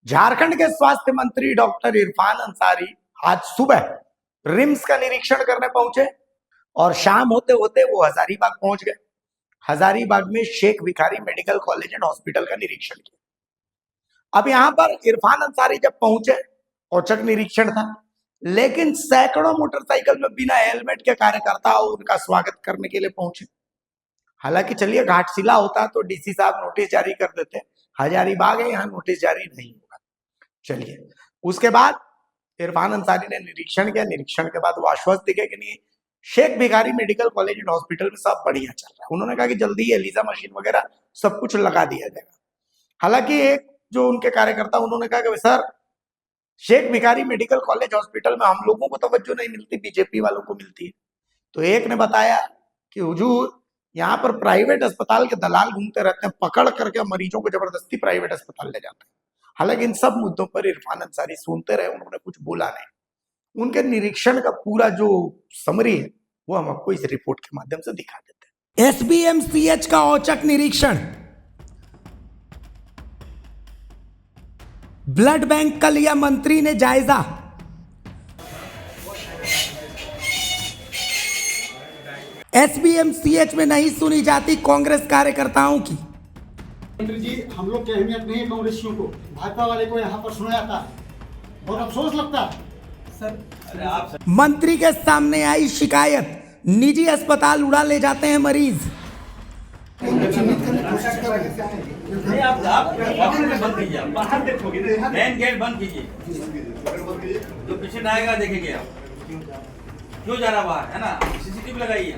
झारखंड के स्वास्थ्य मंत्री डॉक्टर इरफान अंसारी आज सुबह रिम्स का निरीक्षण करने पहुंचे और शाम होते होते वो हजारीबाग पहुंच गए। हजारीबाग में Sheikh Bhikhari medical college and hospital का निरीक्षण किया। अब यहां पर इरफान अंसारी जब पहुंचे, औचक निरीक्षण था, लेकिन सैकड़ों मोटरसाइकिल में बिना हेलमेट के कार्यकर्ता उनका स्वागत करने के लिए पहुंचे। हालांकि चलिए, घाटशिला होता तो डीसी साहब नोटिस जारी कर देते, हजारीबाग है, यहाँ नोटिस जारी नहीं होगा। चलिए, उसके बाद इरफान अंसारी ने निरीक्षण किया। निरीक्षण के बाद वो आश्वस्त दिखे कि नहीं, Sheikh Bhikhari medical college and hospital में सब बढ़िया चल रहा है। उन्होंने कहा कि जल्दी ही एलिजा मशीन वगैरह सब कुछ लगा दिया जाएगा। हालांकि एक जो उनके कार्यकर्ता, उन्होंने कहा कि sir, Sheikh Bhikhari medical college hospital में हम लोगों को तवज्जो नहीं मिलती, बीजेपी वालों को मिलती है। तो एक ने बताया कि हुजूर, यहाँ पर प्राइवेट अस्पताल के दलाल घूमते रहते हैं, पकड़ करके मरीजों को जबरदस्ती प्राइवेट अस्पताल ले जाते हैं। हालांकि इन सब मुद्दों पर इरफान अंसारी सुनते रहे, उन्होंने कुछ बोला नहीं। उनके निरीक्षण का पूरा जो समरी है वो हम आपको इस रिपोर्ट के माध्यम से दिखा देते हैं। एसबीएमसीएच का औचक निरीक्षण, ब्लड बैंक का लिया मंत्री ने जायजा। एसबीएमसीएच में नहीं सुनी जाती कांग्रेस कार्यकर्ताओं की। मंत्री जी, हम लोग की अहमियत नहीं है कांग्रेसियों को, भाजपा वाले को यहाँ पर सुना जाता है, बहुत अफसोस लगता है सर। मंत्री के सामने आई शिकायत, निजी अस्पताल उड़ा ले जाते हैं मरीज। बंद कीजिए, बाहर देखोगे, मेन गेट बंद कीजिए, जो पेशेंट आएगा देखेंगे आप क्यों जा रहा बाहर, है ना, सीसीटीवी लगाइए।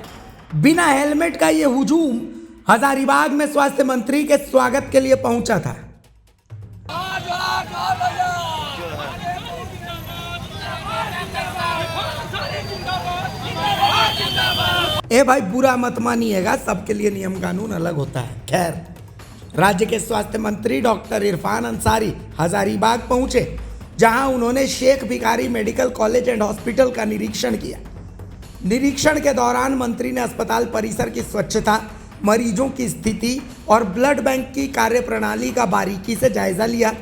बिना हेलमेट का ये हुजूम हजारीबाग में स्वास्थ्य मंत्री के स्वागत के लिए पहुंचा था। ए भाई, बुरा मत मानिएगा, सबके लिए नियम कानून अलग होता है। खैर, राज्य के स्वास्थ्य मंत्री डॉक्टर इरफान अंसारी हजारीबाग पहुंचे, जहां उन्होंने Sheikh Bhikhari medical college and hospital का निरीक्षण किया। निरीक्षण के दौरान मंत्री ने अस्पताल परिसर की स्वच्छता, मरीजों की स्थिति और ब्लड बैंक की कार्यप्रणाली का बारीकी से जायजा लिया।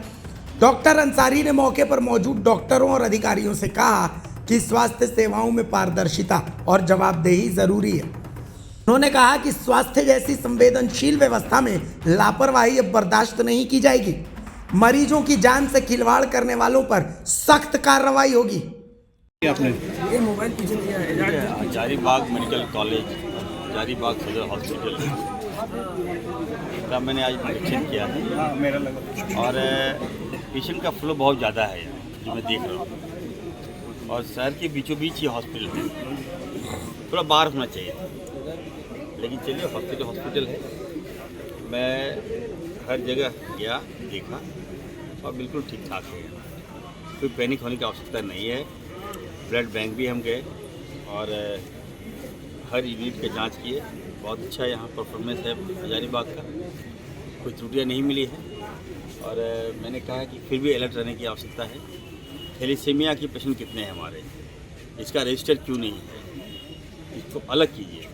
डॉक्टर अंसारी ने मौके पर मौजूद डॉक्टरों और अधिकारियों से कहा कि स्वास्थ्य सेवाओं में पारदर्शिता और जवाबदेही जरूरी है। उन्होंने कहा कि स्वास्थ्य जैसी संवेदनशील व्यवस्था में लापरवाही अब बर्दाश्त नहीं की जाएगी। मरीजों की जान से खिलवाड़ करने वालों पर सख्त कार्रवाई होगी। ये मोबाइल पीछे लिया है। हजारीबाग मेडिकल कॉलेज, हजारीबाग सदर हॉस्पिटल का मैंने आज निरीक्षण किया है और पेशेंट का फ्लो बहुत ज़्यादा है यहाँ, जो मैं देख रहा हूँ। और शहर के बीचों बीच ही हॉस्पिटल है, थोड़ा बाहर होना चाहिए, लेकिन चलिए, हॉस्पिटल है। मैं हर जगह गया, देखा और बिल्कुल ठीक ठाक है, कोई पैनिक होने की आवश्यकता नहीं है। ब्लड बैंक भी हम गए और हर यूनिट के जांच किए, बहुत अच्छा यहाँ परफॉर्मेंस है हजारीबाग का, कोई त्रुटियाँ नहीं मिली है। और मैंने कहा कि फिर भी अलर्ट रहने की आवश्यकता है। थैलेसीमिया के पेशेंट कितने हैं हमारे, इसका रजिस्टर क्यों नहीं है, इसको अलग कीजिए।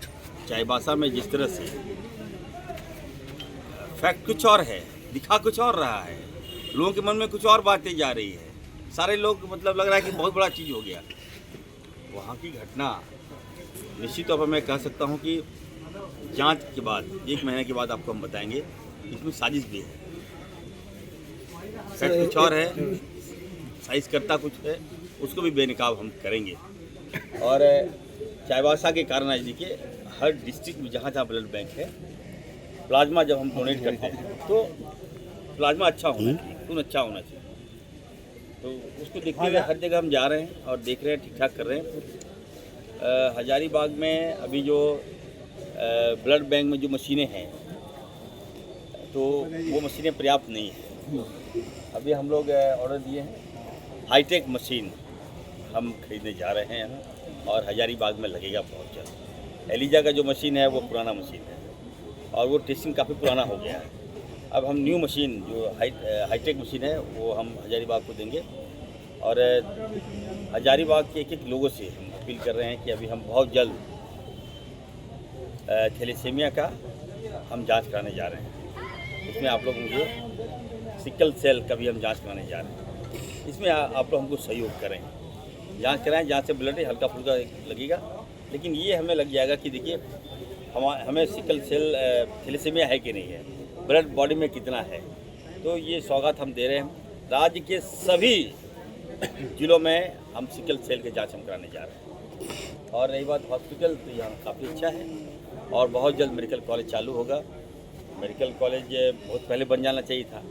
चाईबासा में जिस तरह से फैक्ट कुछ और है, दिखा कुछ और रहा है, लोगों के मन में कुछ और बातें जा रही है, सारे लोग मतलब लग रहा है कि बहुत बड़ा चीज़ हो गया। वहाँ की घटना निश्चित तौर पर मैं कह सकता हूँ कि जांच के बाद 1 महीने के बाद आपको हम बताएंगे, इसमें साजिश भी है, फैक्ट कुछ और है, साइज करता कुछ है, उसको भी बेनकाब हम करेंगे। और चाईबासा के कारण आज देखिए, हर डिस्ट्रिक्ट में जहाँ जहाँ ब्लड बैंक है, प्लाज्मा जब हम डोनेट करते हैं तो प्लाज्मा अच्छा होना चाहिए, खून अच्छा होना चाहिए। तो उसको देखते हुए हर जगह हम जा रहे हैं और देख रहे हैं, ठीक ठाक कर रहे हैं। हजारीबाग में अभी जो ब्लड बैंक में जो मशीनें हैं, तो वो मशीनें पर्याप्त नहीं हैं। अभी हम लोग ऑर्डर दिए हैं, हाईटेक मशीन हम खरीदने जा रहे हैं यहाँ, और हजारीबाग में लगेगा बहुत जल्द। एलिजा का जो मशीन है वो पुराना मशीन है और वो टेस्टिंग काफ़ी पुराना हो गया है। अब हम न्यू मशीन जो हाईटेक मशीन है वो हम हजारीबाग को देंगे। और हजारीबाग के एक लोगों से हम अपील कर रहे हैं कि अभी हम बहुत जल्द थैलेसीमिया का हम जांच कराने जा रहे हैं। इसमें आप लोग मुझे सिकल सेल का भी हम जांच कराने जा रहे हैं। इसमें आप लोग हमको सहयोग करें, जांच कराएं, जहाँ से ब्लड हल्का फुल्का लगेगा, लेकिन ये हमें लग जाएगा कि देखिए हमें सिकल सेल थैलेसीमिया है कि नहीं है, ब्लड बॉडी में कितना है। तो ये सौगात हम दे रहे हैं। राज्य के सभी जिलों में हम सिकल सेल के जांच हम कराने जा रहे हैं। और रही बात हॉस्पिटल, तो यहाँ काफ़ी अच्छा है और बहुत जल्द मेडिकल कॉलेज चालू होगा। मेडिकल कॉलेज बहुत पहले बन जाना चाहिए था,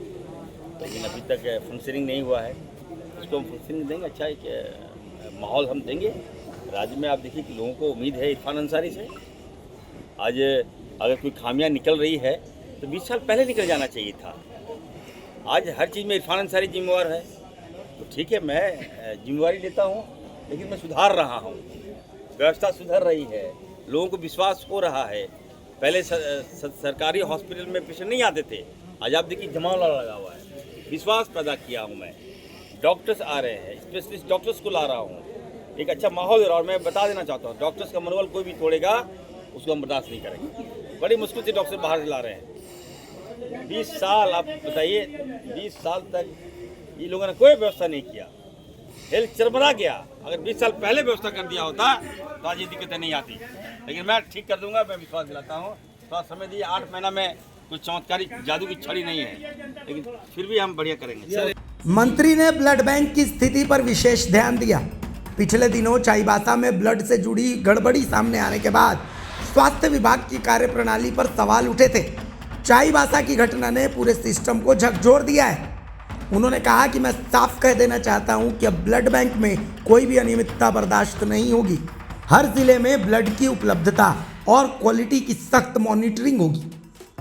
लेकिन अभी तक फंक्शनिंग नहीं हुआ है। उसको हम फंक्शनिंग देंगे, अच्छा एक माहौल हम देंगे। राज्य में आप देखिए कि लोगों को उम्मीद है इरफान अंसारी से। आज अगर कोई खामियां निकल रही है तो 20 साल पहले निकल जाना चाहिए था। आज हर चीज़ में इरफान अंसारी जिम्मेवार है, तो ठीक है, मैं जिम्मेवारी लेता हूँ, लेकिन मैं सुधार रहा हूँ। व्यवस्था सुधर रही है, लोगों को विश्वास हो रहा है। पहले सरकारी हॉस्पिटल में पेशेंट नहीं आते थे, आज आप देखिए जमावड़ा लगा हुआ है। विश्वास पैदा किया हूँ मैं, डॉक्टर्स आ रहे हैं, स्पेशलिस्ट डॉक्टर्स को ला रहा हूँ, एक अच्छा माहौल। और मैं बता देना चाहता हूँ, डॉक्टर्स का मनोबल कोई भी तोड़ेगा उसको हम बर्दाश्त नहीं करेंगे। बड़ी मुश्किल से डॉक्टर बाहर ला रहे हैं। 20 साल आप बताइए, 20 साल तक ये लोगों ने कोई व्यवस्था नहीं किया, हेल्थ चरमरा गया। अगर 20 साल पहले व्यवस्था कर दिया होता तो आज ये दिक्कतें नहीं आती। लेकिन मैं ठीक कर दूंगा, मैं विश्वास दिलाता हूँ। थोड़ा समय दिए, 8 महीना में कुछ चमत्कारी जादू की छड़ी नहीं है, लेकिन फिर भी हम बढ़िया करेंगे। मंत्री ने ब्लड बैंक की स्थिति पर विशेष ध्यान दिया। पिछले दिनों चाईबासा में ब्लड से जुड़ी गड़बड़ी सामने आने के बाद स्वास्थ्य विभाग की कार्यप्रणाली पर सवाल उठे थे। चाईबासा की घटना ने पूरे सिस्टम को झकझोर दिया है। उन्होंने कहा कि मैं साफ कह देना चाहता हूं कि अब ब्लड बैंक में कोई भी अनियमितता बर्दाश्त नहीं होगी। हर जिले में ब्लड की उपलब्धता और क्वालिटी की सख्त मॉनिटरिंग होगी।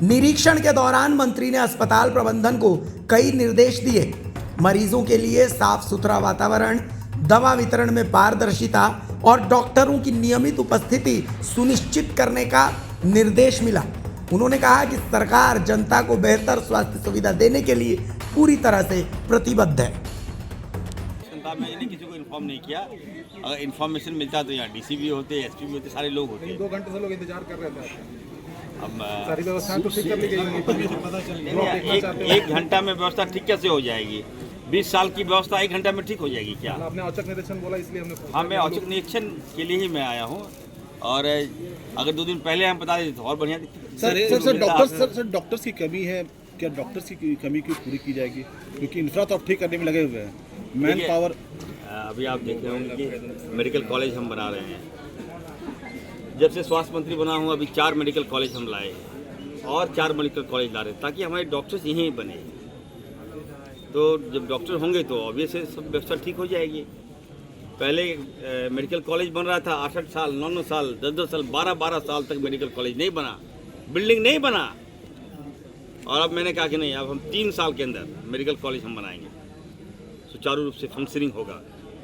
निरीक्षण के दौरान मंत्री ने अस्पताल प्रबंधन को कई निर्देश दिए। मरीजों के लिए साफ सुथरा वातावरण, दवा वितरण में पारदर्शिता और डॉक्टरों की नियमित उपस्थिति सुनिश्चित करने का निर्देश मिला। उन्होंने कहा कि सरकार जनता को बेहतर स्वास्थ्य सुविधा देने के लिए पूरी तरह से प्रतिबद्ध है। मैंने किसी को इन्फॉर्म नहीं किया। अगर इन्फॉर्मेशन मिलता तो यहाँ डीसी भी होते, एसपी भी होते, सारे लोग होते। 2 घंटे से लोग इंतजार कर रहे थे। अब सारी व्यवस्था तो ठीक कर ली गई। एक घंटा में व्यवस्था ठीक कैसे हो जाएगी? 20 साल की व्यवस्था 1 घंटा में ठीक हो जाएगी क्या? आपने औचक निरीक्षण बोला, इसलिए हमने। हाँ, मैं औचक निरीक्षण के लिए ही मैं आया हूँ। और अगर 2 दिन पहले हम बता देते तो और बढ़िया दिखती। सर डॉक्टर्स की कमी है क्या? डॉक्टर्स की कमी की पूरी की जाएगी, क्योंकि इंफ्रा तो अब ठीक करने में लगे हुए हैं। मैन पावर अभी आप देख रहे होंगे कि मेडिकल कॉलेज हम बना रहे हैं। जब से स्वास्थ्य मंत्री बना हूँ, अभी 4 मेडिकल कॉलेज हम लाए हैं और 4 मेडिकल कॉलेज ला रहे हैं, ताकि हमारे डॉक्टर्स यहीं बने। तो जब डॉक्टर होंगे तो ऑब्वियस है सब व्यवस्था ठीक हो जाएगी। पहले मेडिकल कॉलेज बन रहा था 8-8 साल, 9-9 साल, 10-10 साल, 12-12 साल तक मेडिकल कॉलेज नहीं बना, बिल्डिंग नहीं बना। और अब मैंने कहा कि नहीं, अब हम 3 साल के अंदर मेडिकल कॉलेज हम बनाएंगे, सुचारू रूप से फंक्शनिंग होगा।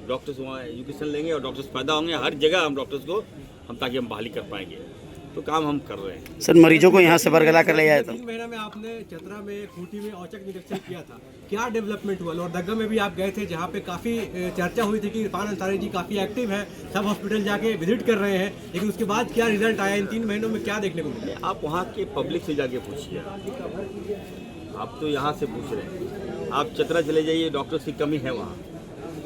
डॉक्टर्स वहाँ एजुकेशन लेंगे और डॉक्टर्स पैदा होंगे हर जगह। हम डॉक्टर्स को हम ताकि हम बहाली कर पाएंगे, तो काम हम कर रहे हैं। सर, मरीजों को यहाँ से बरगला कर ले जाए तो 3 महीना में आपने चतरा में, खूंटी में औचक निरीक्षण किया था, क्या डेवलपमेंट हुआ? लोहरदगा में भी आप गए थे, जहाँ पे काफ़ी चर्चा हुई थी कि इरफान अंसारी जी काफ़ी एक्टिव है, सब हॉस्पिटल जाके विजिट कर रहे हैं, लेकिन उसके बाद क्या रिजल्ट आया? इन 3 महीनों में क्या देखने को मिला? आप वहाँ के पब्लिक से जाके पूछिए, आप तो यहाँ से पूछ रहे हैं। आप चतरा चले जाइए, डॉक्टर्स की कमी है वहाँ।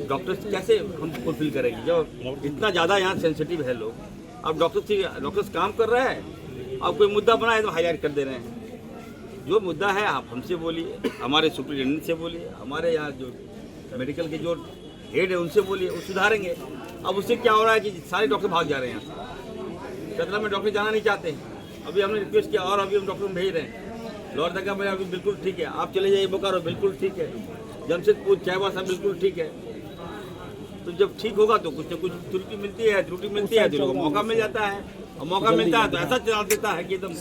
डॉक्टर्स कैसे हम फुलफिल करेंगे जब इतना ज़्यादा यहाँ सेंसिटिव है लोग? अब डॉक्टर्स काम कर रहे हैं, अब कोई मुद्दा बना है तो हाईलाइट कर दे रहे हैं। जो मुद्दा है आप हमसे बोलिए, हमारे सुप्रिटेंडेंट से बोलिए, हमारे यहाँ जो मेडिकल के जो हेड है उनसे बोलिए, वो सुधारेंगे। अब उससे क्या हो रहा है कि सारे डॉक्टर भाग जा रहे हैं यहाँ से। चतरा में डॉक्टर जाना नहीं चाहते हैं। अभी हमने रिक्वेस्ट किया और अभी हम डॉक्टर भेज रहे हैं। लोहरदगा में अभी बिल्कुल ठीक है, आप चले जाइए बोकारो, बिल्कुल ठीक है। जमशेदपुर, चाईबासा बिल्कुल ठीक है। तो जब ठीक होगा तो कुछ न कुछ त्रुटि मिलती है तो लोगों को मौका मिल जाता है, और मौका मिलता है तो ऐसा चला देता है कि एकदम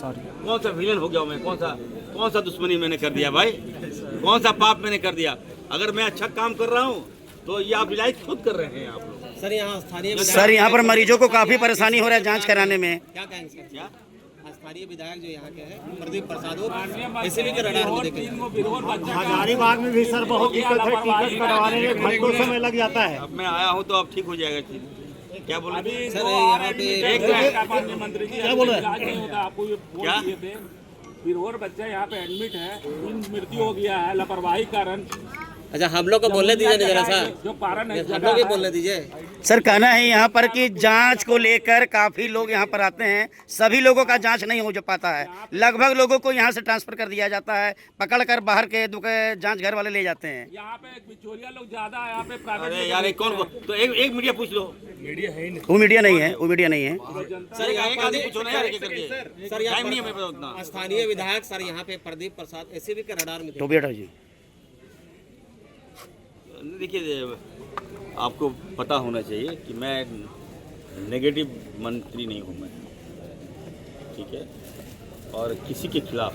कौन सा विलन हो गया मैं, कौन सा दुश्मनी मैंने कर दिया भाई, कौन सा पाप मैंने कर दिया। अगर मैं अच्छा काम कर रहा हूँ तो ये आप रिलाइज खुद कर रहे हैं आप लोग। सर, यहाँ पर मरीजों को काफ़ी परेशानी हो रहा है जांच कराने में। क्या कहेंगे सर? क्या स्थानीय विधायक जो यहाँ के हैं प्रदीप प्रसाद, वो इसी के रडार में देखे हजारीबाग में भी सर बहुत दिक्कत है, टिकट कटवाने में घंटों समय लग जाता है। अब मैं आया हूँ तो अब ठीक हो जाएगा चीज। क्या बोल रहे सर? यहाँ पे क्या बोल रहे हैं? क्या फिर और बच्चा यहाँ पे एडमिट है, 3 मृत्यु हो गया है लापरवाही कारण। अच्छा हम लोग को बोलने दीजिए जरा सा, जो कारण है हम लोग ही बोलने दीजिए। सर कहना है यहाँ पर कि जांच को लेकर काफ़ी लोग यहाँ पर आते हैं, सभी लोगों का जांच नहीं हो पाता है, लगभग लोगों को यहाँ से ट्रांसफ़र कर दिया जाता है, पकड़कर बाहर के जांच घर वाले ले जाते हैं। यहाँ पे बिचौलिया लोग ज्यादा है, यहाँ पे प्राइवेट। अरे यार कौन तो एक मीडिया पूछ लो। वो मीडिया नहीं है, वो मीडिया नहीं है। सर यहाँ एक आदमी पूछो ना यार, एक करके। सर टाइम नहीं है मेरे पास उतना। स्थानीय विधायक सर यहाँ पे प्रदीप प्रसाद ऐसे भी रडार में थे। तो बेटा जी देखिए, आपको पता होना चाहिए कि मैं नेगेटिव मंत्री नहीं हूँ मैं, ठीक है, और किसी के खिलाफ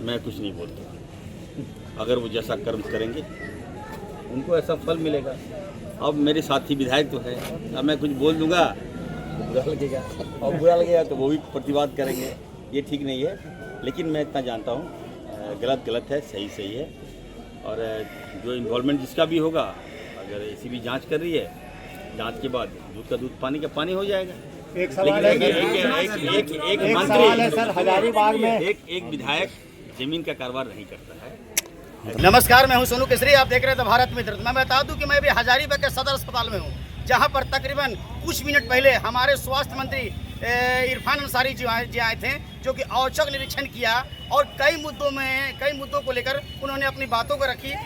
मैं कुछ नहीं बोलता। अगर वो जैसा कर्म करेंगे उनको ऐसा फल मिलेगा। अब मेरे साथी विधायक तो है, अब मैं कुछ बोल दूंगा तो बुरा लगेगा, और बुरा लगेगा तो वो भी प्रतिवाद करेंगे, ये ठीक नहीं है। लेकिन मैं इतना जानता हूँ गलत गलत है, सही सही है, और जो इन्वॉल्वमेंट जिसका भी होगा, अगर एसीबी जांच कर रही है, जांच के बाद दूध का दूध पानी का पानी हो जाएगा। एक सवाल है, एक मंत्री सर, हजारीबाग में एक विधायक जमीन का कारोबार नहीं करता है। नमस्कार, मैं हूं सोनू केसरी, आप देख रहे थे भारत मित्र। मैं बता दूं कि मैं भी हजारीबाग के सदर अस्पताल में हूं, जहां पर तकरीबन कुछ मिनट पहले हमारे स्वास्थ्य मंत्री इरफान अंसारी जी आए थे, जो कि औचक निरीक्षण किया और कई मुद्दों को लेकर उन्होंने अपनी बातों को रखी